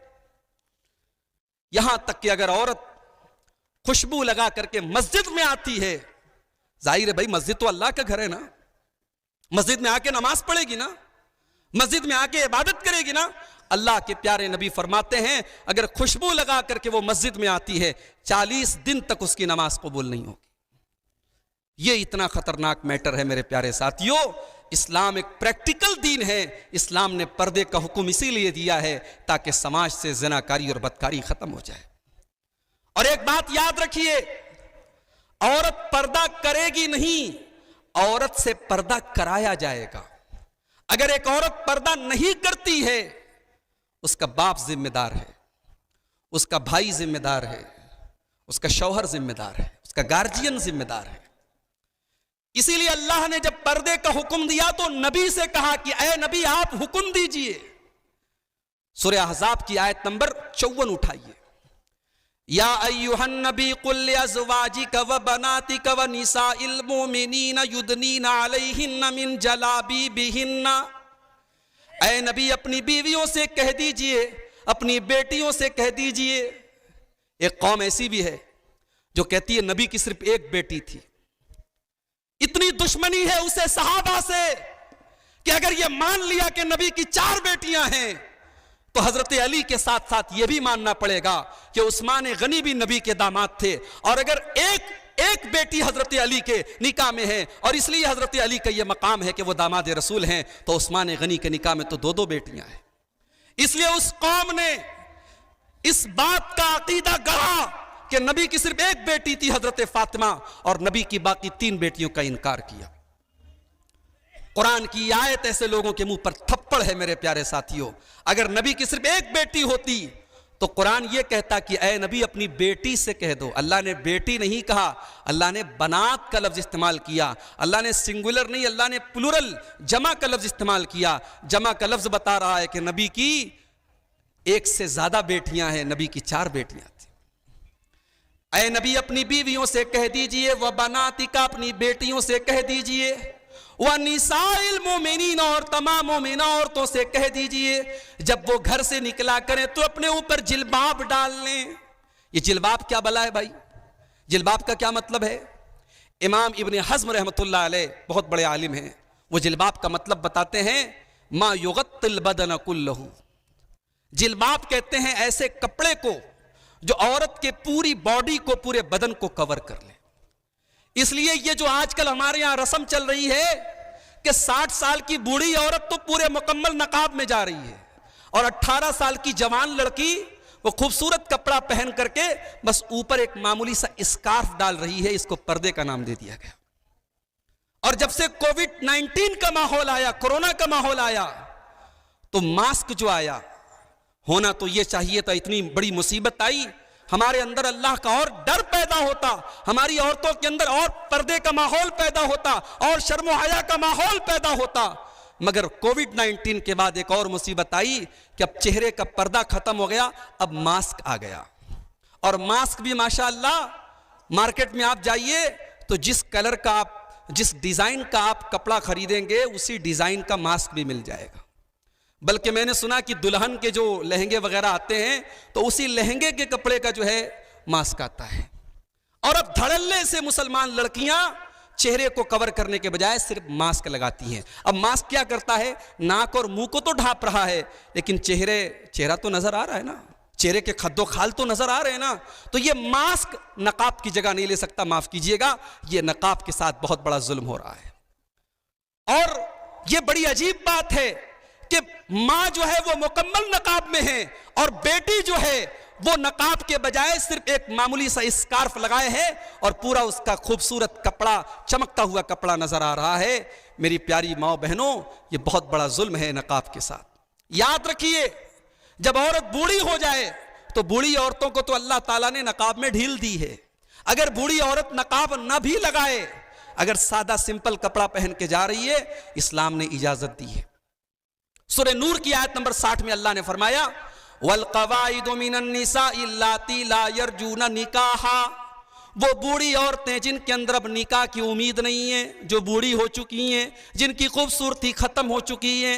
یہاں تک کہ اگر عورت خوشبو لگا کر کے مسجد میں آتی ہے، ظاہر ہے بھائی مسجد تو اللہ کا گھر ہے نا، مسجد میں آ کے نماز پڑھے گی نا، مسجد میں آ کے عبادت کرے گی نا۔ اللہ کے پیارے نبی فرماتے ہیں اگر خوشبو لگا کر کے وہ مسجد میں آتی ہے، 40 دن تک اس کی نماز قبول نہیں ہوگی۔ یہ اتنا خطرناک میٹر ہے میرے پیارے ساتھیوں۔ اسلام ایک پریکٹیکل دین ہے۔ اسلام نے پردے کا حکم اسی لیے دیا ہے تاکہ سماج سے زناکاری اور بدکاری ختم ہو جائے۔ اور ایک بات یاد رکھیے، عورت پردہ کرے گی نہیں، عورت سے پردہ کرایا جائے گا۔ اگر ایک عورت پردہ نہیں کرتی ہے، اس کا باپ ذمہ دار ہے، اس کا بھائی ذمہ دار ہے، اس کا شوہر ذمہ دار ہے، اس کا گارجین ذمہ دار ہے۔ اسی لیے اللہ نے جب پردے کا حکم دیا تو نبی سے کہا کہ اے نبی آپ حکم دیجئے۔ سورہ احزاب کی آیت نمبر 54 اٹھائیے۔ یا ایھا النبی قل لازواجک وبناتک ونساء المؤمنین یدنین علیہن من جلابیبہن، اے نبی اپنی بیویوں سے کہہ دیجئے، اپنی بیٹیوں سے کہہ دیجئے۔ ایک قوم ایسی بھی ہے جو کہتی ہے نبی کی صرف ایک بیٹی تھی، اتنی دشمنی ہے اسے صحابہ سے کہ اگر یہ مان لیا کہ نبی کی 4 بیٹیاں ہیں تو حضرت علی کے ساتھ ساتھ یہ بھی ماننا پڑے گا کہ عثمان غنی بھی نبی کے داماد تھے، اور اگر ایک بیٹی حضرت علی کے نکاح میں ہے اور اس لیے حضرت علی کا یہ مقام ہے کہ وہ داماد رسول ہیں، تو عثمان غنی کے نکاح میں تو 2 بیٹیاں ہیں۔ اس لیے اس قوم نے اس بات کا عقیدہ گڑھا کہ نبی کی صرف ایک بیٹی تھی حضرت فاطمہ، اور نبی کی باقی 3 بیٹیوں کا انکار کیا۔ قرآن کی آیت ایسے لوگوں کے منہ پر تھپڑ ہے میرے پیارے ساتھیوں۔ اگر نبی کی صرف ایک بیٹی ہوتی تو قرآن یہ کہتا کہ اے نبی اپنی بیٹی سے کہہ دو۔ اللہ نے بیٹی نہیں کہا، اللہ نے بنات کا لفظ استعمال کیا۔ اللہ نے سنگولر نہیں، اللہ نے پلورل جمع کا لفظ استعمال کیا۔ جمع کا لفظ بتا رہا ہے کہ نبی کی 1 سے زیادہ بیٹیاں ہیں، نبی کی 4 بیٹیاں تھیں۔ اے نبی اپنی بیویوں سے کہہ دیجئے، وبناتک اپنی بیٹیوں سے کہہ دیجئے، وَنِسَاءِ الْمُؤْمِنِينَ اور تمام مومنہ عورتوں سے کہہ دیجئے جب وہ گھر سے نکلا کریں تو اپنے اوپر جلباب ڈال لیں۔ یہ جلباب کیا بلا ہے بھائی؟ جلباب کا کیا مطلب ہے؟ امام ابن حزم رحمۃ اللہ علیہ بہت بڑے عالم ہیں، وہ جلباب کا مطلب بتاتے ہیں ما یغطی البدن کلہ۔ جلباب کہتے ہیں ایسے کپڑے کو جو عورت کے پوری باڈی کو، پورے بدن کو کور کر لے۔ اس لیے یہ جو آج کل ہمارے یہاں رسم چل رہی ہے کہ 60 سال کی بوڑھی عورت تو پورے مکمل نقاب میں جا رہی ہے، اور 18 سال کی جوان لڑکی وہ خوبصورت کپڑا پہن کر کے بس اوپر ایک معمولی سا اسکارف ڈال رہی ہے، اس کو پردے کا نام دے دیا گیا۔ اور جب سے کووڈ-19 کا ماحول آیا، کورونا کا ماحول آیا، تو ماسک جو آیا، ہونا تو یہ چاہیے تھا، اتنی بڑی مصیبت آئی، ہمارے اندر اللہ کا اور ڈر پیدا ہوتا، ہماری عورتوں کے اندر اور پردے کا ماحول پیدا ہوتا، اور شرم و حیا کا ماحول پیدا ہوتا۔ مگر کووڈ-19 کے بعد ایک اور مصیبت آئی کہ اب چہرے کا پردہ ختم ہو گیا، اب ماسک آ گیا، اور ماسک بھی ماشاءاللہ مارکیٹ میں آپ جائیے تو جس کلر کا آپ جس ڈیزائن کا آپ کپڑا خریدیں گے اسی ڈیزائن کا ماسک بھی مل جائے گا. بلکہ میں نے سنا کہ دلہن کے جو لہنگے وغیرہ آتے ہیں تو اسی لہنگے کے کپڑے کا جو ہے ماسک آتا ہے. اور اب دھڑلے سے مسلمان لڑکیاں چہرے کو کور کرنے کے بجائے صرف ماسک لگاتی ہیں. اب ماسک کیا کرتا ہے؟ ناک اور منہ کو تو ڈھانپ رہا ہے لیکن چہرہ تو نظر آ رہا ہے نا, چہرے کے خد و خال تو نظر آ رہے ہیں نا. تو یہ ماسک نقاب کی جگہ نہیں لے سکتا. معاف کیجئے گا, یہ نقاب کے ساتھ بہت بڑا ظلم ہو رہا ہے. اور یہ بڑی عجیب بات ہے کہ ماں جو ہے وہ مکمل نقاب میں ہے اور بیٹی جو ہے وہ نقاب کے بجائے صرف ایک معمولی سا اسکارف لگائے ہے اور پورا اس کا خوبصورت کپڑا, چمکتا ہوا کپڑا نظر آ رہا ہے. میری پیاری ماں بہنوں, یہ بہت بڑا ظلم ہے نقاب کے ساتھ. یاد رکھیے, جب عورت بوڑھی ہو جائے تو بوڑھی عورتوں کو تو اللہ تعالیٰ نے نقاب میں ڈھیل دی ہے. اگر بوڑھی عورت نقاب نہ بھی لگائے, اگر سادہ سمپل کپڑا پہن کے جا رہی ہے, اسلام نے اجازت دی ہے. سورہ نور کی آیت نمبر 60 میں اللہ نے فرمایا وَالْقَوَائِدُ مِنَ النِّسَاءِ اللَّاتِي لَا يَرْجُونَ نِكَاحًا, وہ بوڑھی عورتیں جن کے اندر اب نکاح کی امید نہیں ہے, جو بوڑھی ہو چکی ہیں, جن کی خوبصورتی ختم ہو چکی ہے,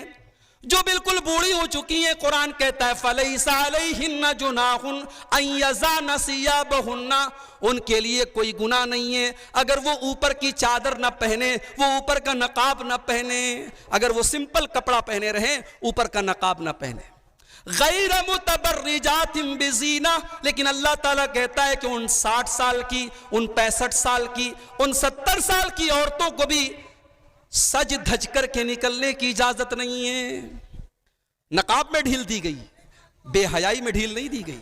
جو بالکل بوڑھی ہو چکی ہیں. قرآن کہتا ہے فَلَيْسَ عَلَيْهِنَّ جُنَاحٌ أَن يَضَعْنَ ثِيَابَهُنَّ, ان کے لیے کوئی گناہ نہیں ہے اگر وہ اوپر کی چادر نہ پہنے, وہ اوپر کا نقاب نہ پہنے. اگر وہ سمپل کپڑا پہنے رہیں, اوپر کا نقاب نہ پہنے. غیر متبرجات بزینہ, لیکن اللہ تعالیٰ کہتا ہے کہ ان 60 سال کی, ان 65 سال کی, ان 70 سال کی عورتوں کو بھی سج دھج کر کے نکلنے کی اجازت نہیں ہے. نقاب میں ڈھیل دی گئی, بے حیائی میں ڈھیل نہیں دی گئی.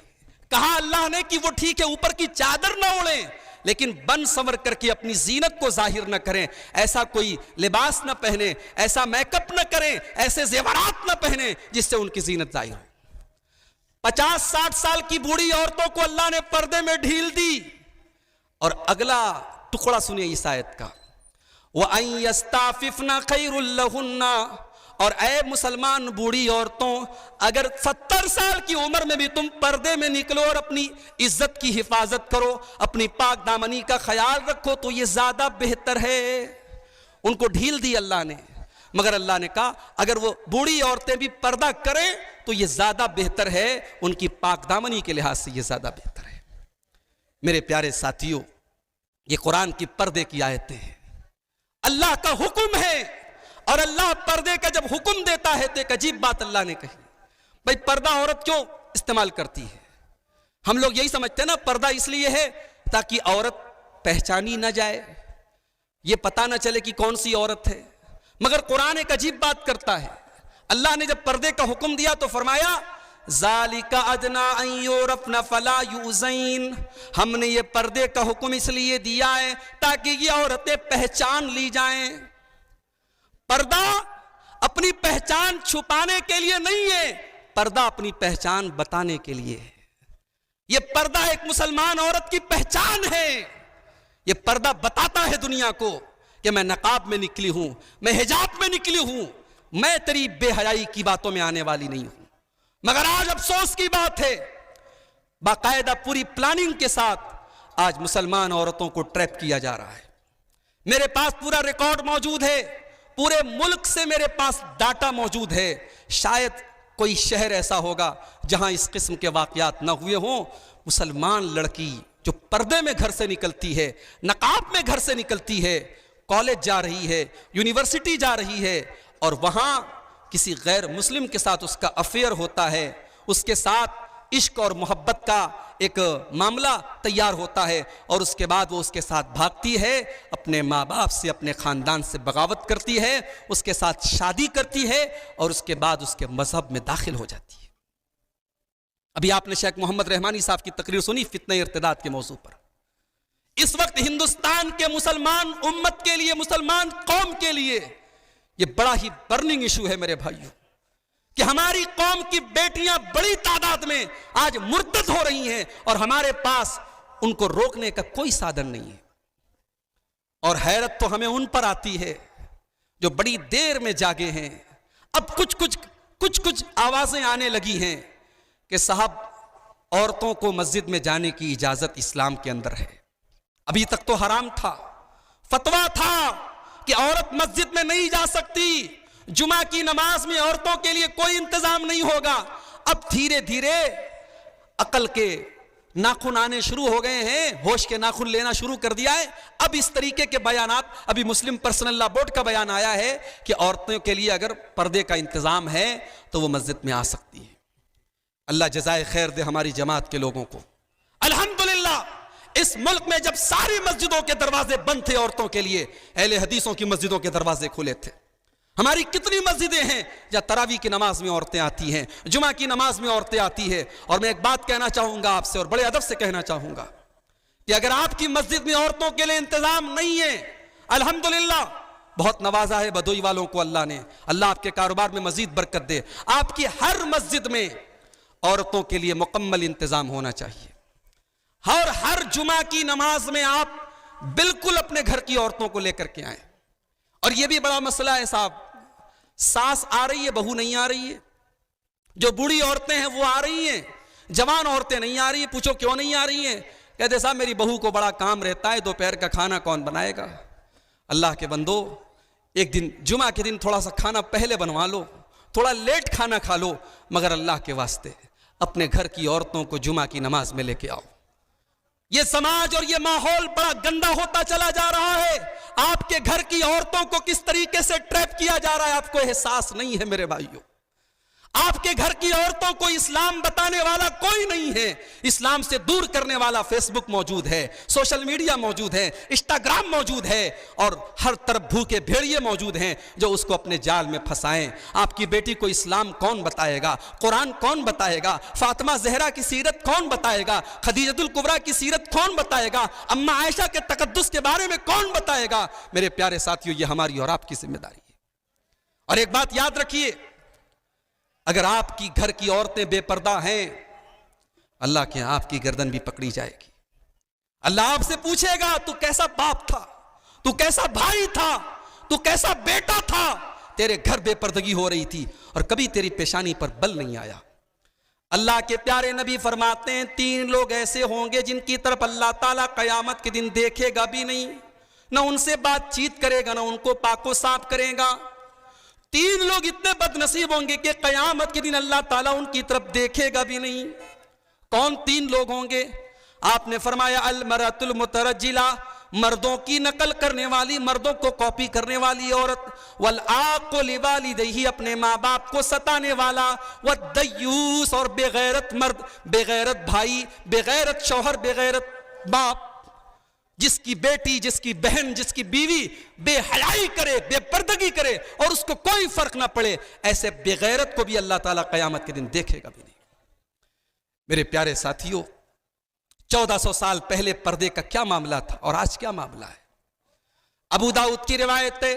کہا اللہ نے کہ وہ ٹھیک ہے اوپر کی چادر نہ اوڑھیں لیکن بن سنور کر کے اپنی زینت کو ظاہر نہ کریں. ایسا کوئی لباس نہ پہنیں, ایسا میک اپ نہ کریں, ایسے زیورات نہ پہنیں جس سے ان کی زینت ظاہر ہو. 50-60 سال کی بوڑھی عورتوں کو اللہ نے پردے میں ڈھیل دی. اور اگلا ٹکڑا سنیے اس آیت کا, وَأَن يَسْتَعْفِفْنَ خَيْرٌ لَهُنَّ, اور اے مسلمان بوڑھی عورتوں, اگر 70 سال کی عمر میں بھی تم پردے میں نکلو اور اپنی عزت کی حفاظت کرو, اپنی پاک دامنی کا خیال رکھو تو یہ زیادہ بہتر ہے. ان کو ڈھیل دی اللہ نے, مگر اللہ نے کہا اگر وہ بوڑھی عورتیں بھی پردہ کریں تو یہ زیادہ بہتر ہے, ان کی پاک دامنی کے لحاظ سے یہ زیادہ بہتر ہے. میرے پیارے ساتھیوں, یہ قرآن کی پردے کی آیتیں ہیں, اللہ کا حکم ہے. اور اللہ پردے کا جب حکم دیتا ہے تو ایک عجیب بات اللہ نے کہی. بھئی پردہ عورت کیوں استعمال کرتی ہے؟ ہم لوگ یہی سمجھتے ہیں نا, پردہ اس لیے ہے تاکہ عورت پہچانی نہ جائے, یہ پتہ نہ چلے کہ کون سی عورت ہے. مگر قرآن ایک عجیب بات کرتا ہے. اللہ نے جب پردے کا حکم دیا تو فرمایا ذَلِكَ أَدْنَىٰ أَن يُعْرَفْنَ فَلَا يُؤْذَيْنَ, ہم نے یہ پردے کا حکم اس لیے دیا ہے تاکہ یہ عورتیں پہچان لی جائیں. پردہ اپنی پہچان چھپانے کے لیے نہیں ہے, پردہ اپنی پہچان بتانے کے لیے ہے. یہ پردہ ایک مسلمان عورت کی پہچان ہے. یہ پردہ بتاتا ہے دنیا کو کہ میں نقاب میں نکلی ہوں, میں حجاب میں نکلی ہوں, میں تیری بے حیائی کی باتوں میں آنے والی نہیں ہوں. مگر آج افسوس کی بات ہے, باقاعدہ پوری پلاننگ کے ساتھ آج مسلمان عورتوں کو ٹریپ کیا جا رہا ہے. میرے پاس پورا ریکارڈ موجود ہے, پورے ملک سے میرے پاس ڈاٹا موجود ہے. شاید کوئی شہر ایسا ہوگا جہاں اس قسم کے واقعات نہ ہوئے ہوں. مسلمان لڑکی جو پردے میں گھر سے نکلتی ہے, نقاب میں گھر سے نکلتی ہے, کالج جا رہی ہے, یونیورسٹی جا رہی ہے, اور وہاں کسی غیر مسلم کے ساتھ اس کا افیئر ہوتا ہے, اس کے ساتھ عشق اور محبت کا ایک معاملہ تیار ہوتا ہے, اور اس کے بعد وہ اس کے ساتھ بھاگتی ہے, اپنے ماں باپ سے, اپنے خاندان سے بغاوت کرتی ہے, اس کے ساتھ شادی کرتی ہے, اور اس کے بعد اس کے مذہب میں داخل ہو جاتی ہے. ابھی آپ نے شیخ محمد رحمانی صاحب کی تقریر سنی فتنہ ارتداد کے موضوع پر. اس وقت ہندوستان کے مسلمان امت کے لیے, مسلمان قوم کے لیے یہ بڑا ہی برننگ ایشو ہے میرے بھائیوں, کہ ہماری قوم کی بیٹیاں بڑی تعداد میں آج مرتد ہو رہی ہیں اور ہمارے پاس ان کو روکنے کا کوئی سادھن نہیں ہے. اور حیرت تو ہمیں ان پر آتی ہے جو بڑی دیر میں جاگے ہیں. اب کچھ آوازیں آنے لگی ہیں کہ صاحب عورتوں کو مسجد میں جانے کی اجازت اسلام کے اندر ہے. ابھی تک تو حرام تھا, فتویٰ تھا, کہ عورت مسجد میں نہیں جا سکتی، جمعہ کی نماز میں عورتوں کے لیے کوئی انتظام نہیں ہوگا، اب دھیرے دھیرے عقل کے ناخن آنے شروع ہو گئے ہیں، ہوش کے ناخن لینا شروع کر دیا ہے۔ اب اس طریقے کے بیانات، ابھی مسلم پرسنل لا بورڈ کا بیان آیا ہے کہ عورتوں کے لیے اگر پردے کا انتظام ہے تو وہ مسجد میں آ سکتی ہے۔ اللہ جزائے خیر دے ہماری جماعت کے لوگوں کو۔ الحمدللہ اس ملک میں جب ساری مسجدوں کے دروازے بند تھے عورتوں کے لیے، اہل حدیثوں کی مسجدوں کے دروازے کھلے تھے۔ ہماری کتنی مسجدیں ہیں جہاں تراویح کی نماز میں عورتیں آتی ہیں، جمعہ کی نماز میں عورتیں آتی ہیں۔ اور میں ایک بات کہنا چاہوں گا آپ سے، اور بڑے ادب سے کہنا چاہوں گا کہ اگر آپ کی مسجد میں عورتوں کے لیے انتظام نہیں ہے، الحمدللہ بہت نوازا ہے بدوئی والوں کو اللہ نے، اللہ آپ کے کاروبار میں مزید برکت دے، آپ کی ہر مسجد میں عورتوں کے لیے مکمل انتظام ہونا چاہیے، اور ہر جمعہ کی نماز میں آپ بالکل اپنے گھر کی عورتوں کو لے کر کے آئیں۔ اور یہ بھی بڑا مسئلہ ہے صاحب، ساس آ رہی ہے بہو نہیں آ رہی ہے، جو بوڑھی عورتیں ہیں وہ آ رہی ہیں، جوان عورتیں نہیں آ رہی ہیں، پوچھو کیوں نہیں آ رہی ہیں، کہتے صاحب میری بہو کو بڑا کام رہتا ہے، دوپہر کا کھانا کون بنائے گا۔ اللہ کے بندو، ایک دن جمعہ کے دن تھوڑا سا کھانا پہلے بنوا لو، تھوڑا لیٹ کھانا کھا لو، مگر اللہ کے واسطے اپنے گھر کی عورتوں کو جمعہ کی نماز میں لے کے آؤ۔ یہ سماج اور یہ ماحول بڑا گندا ہوتا چلا جا رہا ہے، آپ کے گھر کی عورتوں کو کس طریقے سے ٹریپ کیا جا رہا ہے آپ کو احساس نہیں ہے میرے بھائیوں۔ آپ کے گھر کی عورتوں کو اسلام بتانے والا کوئی نہیں ہے، اسلام سے دور کرنے والا فیس بک موجود ہے، سوشل میڈیا موجود ہے، انسٹاگرام موجود ہے، اور ہر طرف بھوکے بھیڑیے موجود ہیں جو اس کو اپنے جال میں پھنسائیں۔ آپ کی بیٹی کو اسلام کون بتائے گا، قرآن کون بتائے گا، فاطمہ زہرا کی سیرت کون بتائے گا، خدیجۃ الکبریٰ کی سیرت کون بتائے گا، اماں عائشہ کے تقدس کے بارے میں کون بتائے گا۔ میرے پیارے ساتھیوں، یہ ہماری اور آپ کی ذمہ داری ہے۔ اور ایک بات یاد رکھیے، اگر آپ کی گھر کی عورتیں بے پردہ ہیں، اللہ کے آپ کی گردن بھی پکڑی جائے گی۔ اللہ آپ سے پوچھے گا تو کیسا باپ تھا، تو کیسا بھائی تھا، تو کیسا بیٹا تھا، تیرے گھر بے پردگی ہو رہی تھی اور کبھی تیری پیشانی پر بل نہیں آیا۔ اللہ کے پیارے نبی فرماتے ہیں 3 لوگ ایسے ہوں گے جن کی طرف اللہ تعالیٰ قیامت کے دن دیکھے گا بھی نہیں، نہ ان سے بات چیت کرے گا، نہ ان کو پاک و صاف کرے گا۔ 3 لوگ اتنے بد نصیب ہوں گے کہ قیامت کے دن اللہ تعالیٰ ان کی طرف دیکھے گا بھی نہیں۔ کون 3 لوگ ہوں گے؟ آپ نے فرمایا المرأۃ المترجلہ، مردوں کی نقل کرنے والی، مردوں کو کاپی کرنے والی عورت، والعاق لوالدیہ، اپنے ماں باپ کو ستانے والا، والدیوس، اور بے غیرت مرد، بے غیرت بھائی، بے غیرت شوہر، بے غیرت باپ، جس کی بیٹی، جس کی بہن، جس کی بیوی بے حیائی کرے، بے پردگی کرے اور اس کو کوئی فرق نہ پڑے، ایسے بے غیرت کو بھی اللہ تعالیٰ قیامت کے دن دیکھے گا بھی نہیں۔ میرے پیارے ساتھیوں، 1400 سال پہلے پردے کا کیا معاملہ تھا اور آج کیا معاملہ ہے؟ ابو داؤد کی روایت ہے،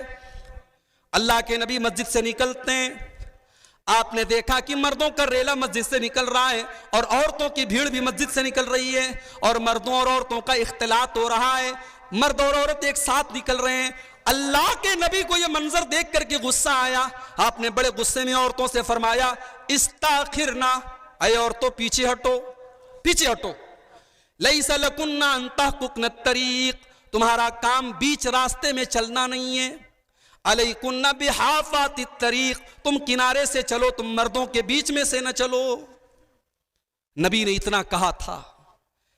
اللہ کے نبی مسجد سے نکلتے ہیں، آپ نے دیکھا کہ مردوں کا ریلا مسجد سے نکل رہا ہے اور عورتوں کی بھیڑ بھی مسجد سے نکل رہی ہے، اور مردوں اور عورتوں کا اختلاط ہو رہا ہے، مرد اور عورت ایک ساتھ نکل رہے ہیں۔ اللہ کے نبی کو یہ منظر دیکھ کر کے غصہ آیا، آپ نے بڑے غصے میں عورتوں سے فرمایا استاخرنا، اے عورتوں پیچھے ہٹو، پیچھے ہٹو، لیس لکن ان تحققن الطریق، تمہارا کام بیچ راستے میں چلنا نہیں ہے، علیکن بحافات الطریق، تم کنارے سے چلو، تم مردوں کے بیچ میں سے نہ چلو۔ نبی نے اتنا کہا تھا،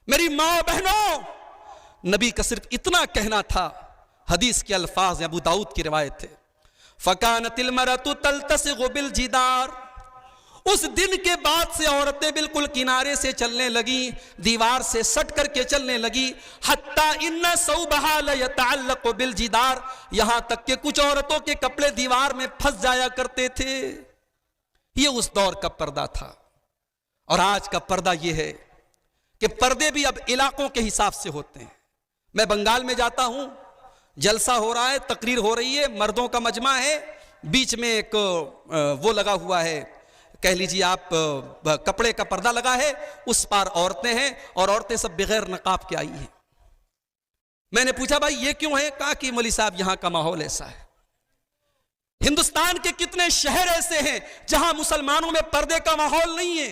میری ماں بہنوں، نبی کا صرف اتنا کہنا تھا۔ حدیث کے الفاظ ہیں، ابو داؤد کی روایت ہے، فکانت المرأۃ تلتصق بالجدار، اس دن کے بعد سے عورتیں بالکل کنارے سے چلنے لگی، دیوار سے سٹ کر کے چلنے لگی، حتی ان ثوبہا لیتعلق بالجدار، یہاں تک کہ کچھ عورتوں کے کپڑے دیوار میں پھنس جایا کرتے تھے۔ یہ اس دور کا پردہ تھا، اور آج کا پردہ یہ ہے کہ پردے بھی اب علاقوں کے حساب سے ہوتے ہیں۔ میں بنگال میں جاتا ہوں، جلسہ ہو رہا ہے، تقریر ہو رہی ہے، مردوں کا مجمع ہے، بیچ میں ایک وہ لگا ہوا ہے، کہہ لیجیے آپ کپڑے کا پردہ لگا ہے، اس پار عورتیں ہیں اور عورتیں سب بغیر نقاب کے آئی ہیں۔ میں نے پوچھا بھائی یہ کیوں ہے؟ کہا کہ مولوی صاحب یہاں کا ماحول ایسا ہے۔ ہندوستان کے کتنے شہر ایسے ہیں جہاں مسلمانوں میں پردے کا ماحول نہیں ہے،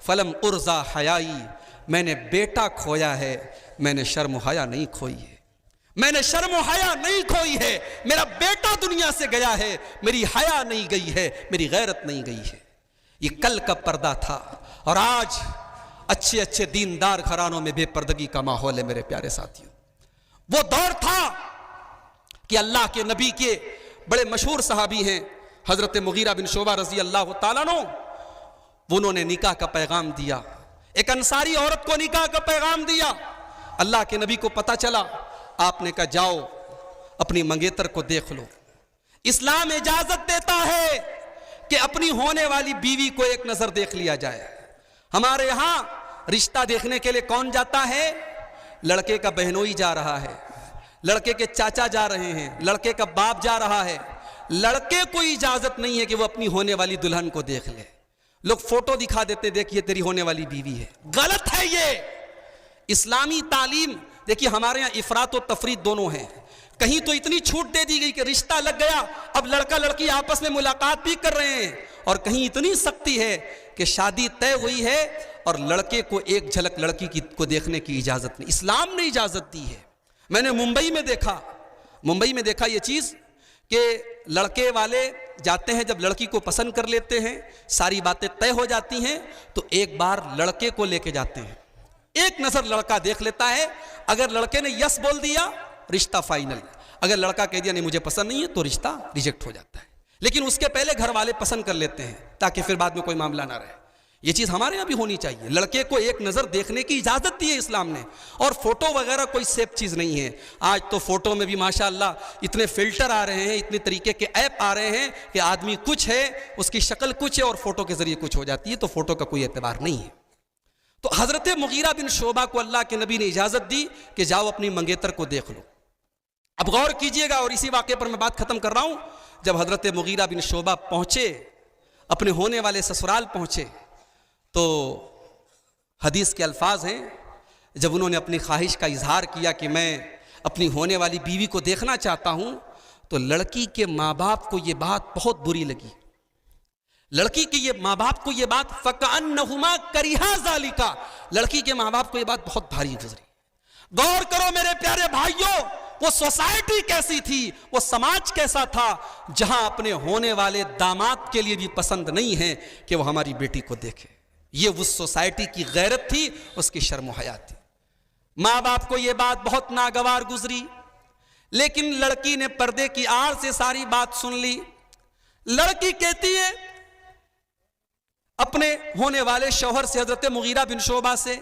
فلم ارزا حیائی، میں نے بیٹا کھویا ہے، میں نے شرم و حیا نہیں کھوئی ہے، میں نے شرم و حیا نہیں کھوئی ہے، میرا بیٹا دنیا سے گیا ہے، میری حیا نہیں گئی ہے، میری غیرت نہیں گئی ہے۔ یہ کل کا پردہ تھا، اور آج اچھے اچھے دیندار گھرانوں میں بے پردگی کا ماحول ہے میرے پیارے ساتھیوں۔ وہ دور تھا کہ اللہ کے نبی کے بڑے مشہور صحابی ہیں حضرت مغیرہ بن شعبہ رضی اللہ تعالیٰ عنہ، انہوں نے نکاح کا پیغام دیا، ایک انصاری عورت کو نکاح کا پیغام دیا۔ اللہ کے نبی کو پتہ چلا، آپ نے کہا جاؤ اپنی منگیتر کو دیکھ لو۔ اسلام اجازت دیتا ہے کہ اپنی ہونے والی بیوی کو ایک نظر دیکھ لیا جائے۔ ہمارے یہاں رشتہ دیکھنے کے لیے کون جاتا ہے؟ لڑکے کا بہنوئی جا رہا ہے، لڑکے کے چاچا جا رہے ہیں، لڑکے کا باپ جا رہا ہے۔ لڑکے کو اجازت نہیں ہے کہ وہ اپنی ہونے والی دلہن کو دیکھ لے۔ لوگ فوٹو دکھا دیتے، دیکھیے تیری ہونے والی بیوی ہے۔ غلط ہے یہ اسلامی تعلیم۔ دیکھیے ہمارے یہاں افراط و تفریط دونوں ہیں۔ کہیں تو اتنی چھوٹ دے دی گئی کہ رشتہ لگ گیا، اب لڑکا لڑکی آپس میں ملاقات بھی کر رہے ہیں، اور کہیں اتنی سختی ہے کہ شادی طے ہوئی ہے اور لڑکے کو ایک جھلک لڑکی کو دیکھنے کی اجازت نہیں۔ اسلام نے اجازت دی ہے۔ میں نے ممبئی میں دیکھا یہ چیز کہ لڑکے والے جاتے ہیں، جب لڑکی کو پسند کر لیتے ہیں، ساری باتیں طے ہو جاتی ہیں، تو ایک بار لڑکے کو لے کے جاتے ہیں، ایک نظر لڑکا دیکھ لیتا ہے۔ اگر لڑکے نے یس بول دیا رشتہ فائنل، اگر لڑکا کہہ دیا نہیں مجھے پسند نہیں ہے تو رشتہ ریجیکٹ ہو جاتا ہے۔ لیکن اس کے پہلے گھر والے پسند کر لیتے ہیں تاکہ پھر بعد میں کوئی معاملہ نہ رہے۔ یہ چیز ہمارے یہاں بھی ہونی چاہیے۔ لڑکے کو ایک نظر دیکھنے کی اجازت دی ہے اسلام نے، اور فوٹو وغیرہ کوئی سیف چیز نہیں ہے۔ آج تو فوٹو میں بھی ماشاءاللہ اتنے فلٹر آ رہے ہیں، اتنے طریقے کے ایپ آ رہے ہیں کہ آدمی کچھ ہے، اس کی شکل کچھ ہے، اور فوٹو کے ذریعے کچھ ہو جاتی ہے، تو فوٹو کا کوئی اعتبار نہیں ہے۔ تو حضرت مغیرہ بن شعبہ کو اللہ کے نبی نے اجازت دی کہ جاؤ اپنی منگیتر کو دیکھ لو۔ اب غور کیجئے گا، اور اسی واقعے پر میں بات ختم کر رہا ہوں۔ جب حضرت مغیرہ بن شعبہ پہنچے، اپنے ہونے والے سسرال پہنچے، تو حدیث کے الفاظ ہیں، جب انہوں نے اپنی خواہش کا اظہار کیا کہ میں اپنی ہونے والی بیوی کو دیکھنا چاہتا ہوں، تو لڑکی کے ماں باپ کو یہ بات بہت بری لگی۔ لڑکی کے یہ ماں باپ کو یہ بات فَكَأَنَّهُمَا كَرِهَا ذَلِكَ، لڑکی کے ماں باپ کو یہ بات بہت بھاری گزری۔ غور کرو میرے پیارے بھائیوں، وہ سوسائٹی کیسی تھی، وہ سماج کیسا تھا، جہاں اپنے ہونے والے داماد کے لیے بھی پسند نہیں ہے کہ وہ ہماری بیٹی کو دیکھے۔ یہ اس سوسائٹی کی غیرت تھی، اس کی شرم و حیا تھی۔ ماں باپ کو یہ بات بہت ناگوار گزری، لیکن لڑکی نے پردے کی آڑ سے ساری بات سن لی۔ لڑکی کہتی ہے اپنے ہونے والے شوہر سے، حضرت مغیرہ بن شعبہ سے،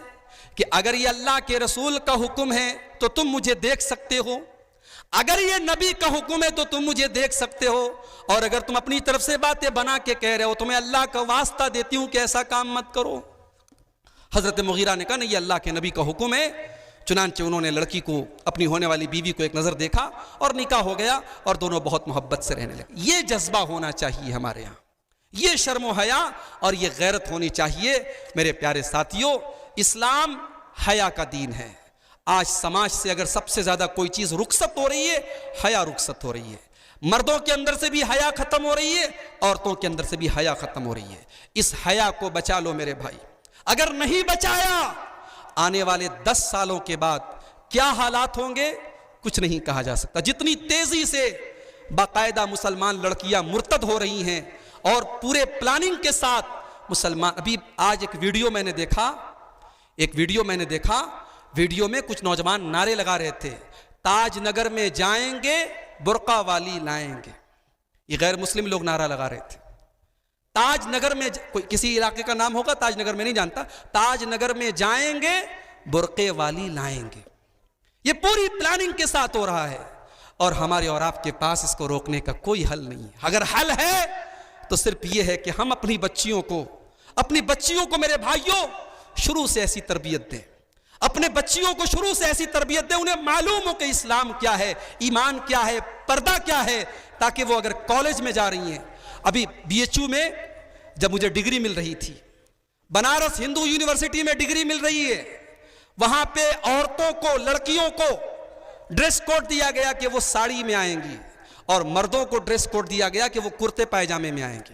کہ اگر یہ اللہ کے رسول کا حکم ہے تو تم مجھے دیکھ سکتے ہو، اگر یہ نبی کا حکم ہے تو تم مجھے دیکھ سکتے ہو، اور اگر تم اپنی طرف سے باتیں بنا کے کہہ رہے ہو تو میں اللہ کا واسطہ دیتی ہوں کہ ایسا کام مت کرو۔ حضرت مغیرہ نے کہا نہیں، یہ اللہ کے نبی کا حکم ہے۔ چنانچہ انہوں نے لڑکی کو، اپنی ہونے والی بیوی کو ایک نظر دیکھا، اور نکاح ہو گیا، اور دونوں بہت محبت سے رہنے لگے۔ یہ جذبہ ہونا چاہیے ہمارے یہاں، یہ شرم و حیا اور یہ غیرت ہونی چاہیے۔ میرے پیارے ساتھیوں، اسلام حیا کا دین ہے۔ آج سماج سے اگر سب سے زیادہ کوئی چیز رخصت ہو رہی ہے، حیا رخصت ہو رہی ہے۔ مردوں کے اندر سے بھی حیا ختم ہو رہی ہے، عورتوں کے اندر سے بھی حیا ختم ہو رہی ہے۔ اس حیا کو بچا لو میرے بھائی، اگر نہیں بچایا آنے والے 10 سالوں کے بعد کیا حالات ہوں گے کچھ نہیں کہا جا سکتا۔ جتنی تیزی سے باقاعدہ مسلمان لڑکیاں مرتد ہو رہی ہیں، اور پورے پلاننگ کے ساتھ مسلمان، ابھی آج ایک ویڈیو میں نے دیکھا، ویڈیو میں کچھ نوجوان نعرے لگا رہے تھے، تاج نگر میں جائیں گے برقع والی لائیں گے۔ یہ غیر مسلم لوگ نعرہ لگا رہے تھے۔ تاج نگر میں، کوئی کسی علاقے کا نام ہوگا، تاج نگر میں نہیں جانتا، تاج نگر میں جائیں گے برقعے والی لائیں گے۔ یہ پوری پلاننگ کے ساتھ ہو رہا ہے، اور ہمارے اور آپ کے پاس اس کو روکنے کا کوئی حل نہیں ہے۔ اگر حل ہے تو صرف یہ ہے کہ ہم اپنی بچیوں کو میرے بھائیوں شروع سے ایسی تربیت دیں، اپنے بچیوں کو شروع سے ایسی تربیت دیں، انہیں معلوم ہو کہ اسلام کیا ہے، ایمان کیا ہے، پردہ کیا ہے، تاکہ وہ اگر کالج میں جا رہی ہیں۔ ابھی BHU میں جب مجھے ڈگری مل رہی تھی، بنارس ہندو یونیورسٹی میں ڈگری مل رہی ہے، وہاں پہ عورتوں کو، لڑکیوں کو ڈریس کوڈ دیا گیا کہ وہ ساڑی میں آئیں گی، اور مردوں کو ڈریس کوڈ دیا گیا کہ وہ کرتے پائجامے میں آئیں گے۔